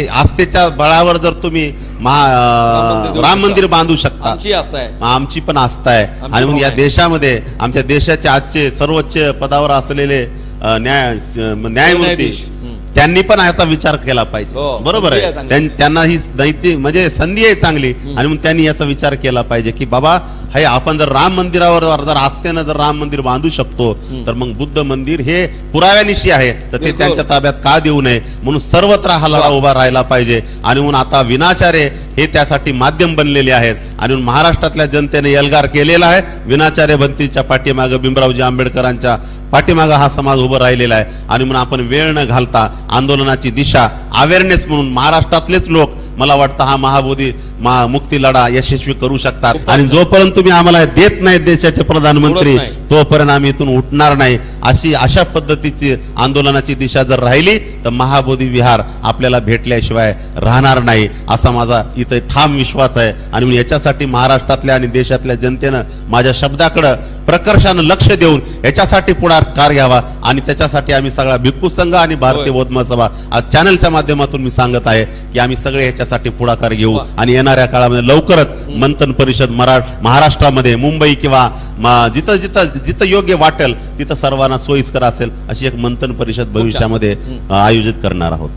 हे आस्थेच्या बळावर जर तुम्ही राम मंदिर बांधू शकता, आमची पण आस्था आहे। आणि मग या देशामध्ये आमच्या देशाचे आजचे सर्वोच्च पदावर असलेले न्यायमूर्ती त्यांनी पण याचा विचार केला पाहिजे, बरोबर आहे। त्यांना ही नैतिक म्हणजे संधी आहे चांगली, आणि मग त्यांनी याचा विचार केला पाहिजे की बाबा हे आपण जर राम मंदिरावर जर आस्थेनं जर राम मंदिर बांधू शकतो, तर मग बुद्ध मंदिर हे पुराव्यानिशी आहे, तर ते त्यांच्या ताब्यात का देऊ नये, म्हणून सर्वत्र हा लढा उभा राहिला पाहिजे। आणि म्हणून आता विनाचारे हे त्यासाठी माध्यम बनलेले आहेत, आणि म्हणून महाराष्ट्रातल्या जनतेने एल्गार केलेला आहे। विनाचारे बंदीच्या पाठीमागे भीमरावजी आंबेडकरांच्या पाठीमागे हा समाज उभा राहिलेला आहे, आणि म्हणून आपण वेळ न घालता आंदोलनाची दिशा अवेअरनेस म्हणून महाराष्ट्रातलेच लोक मला वाटतं हा महाबोधी मुक्ती लढा यशस्वी करू शकतात। आणि जोपर्यंत तुम्ही आम्हाला देत नाही देशाचे प्रधानमंत्री, तोपर्यंत आम्ही इथून उठणार नाही। अशा पद्धतीची आंदोलनाची दिशा जर राहिली तर महाबोधी विहार आपल्याला भेटल्याशिवाय राहणार नाही, असा माझा इथे ठाम विश्वास आहे। आणि याच्यासाठी महाराष्ट्रातल्या आणि देशातल्या जनतेनं माझ्या शब्दाकडे प्रकर्षानं लक्ष देऊन याच्यासाठी पुढाकार घ्यावा, आणि त्याच्यासाठी आम्ही सगळा भिक्खू संघ आणि भारतीय बौद्ध महासभा आज चॅनलच्या माध्यमातून मी सांगत आहे की आम्ही सगळे ह्याच्यासाठी पुढाकार घेऊ, आणि येणाऱ्या काळामध्ये लवकरच मंथन परिषद महाराष्ट्रामध्ये मुंबई किंवा जिथं जिथं जिथं योग्य वाटेल तिथं सर्वांना सोयीस्कर असेल अशी एक मंथन परिषद भविष्यामध्ये आयोजित करणार आहोत।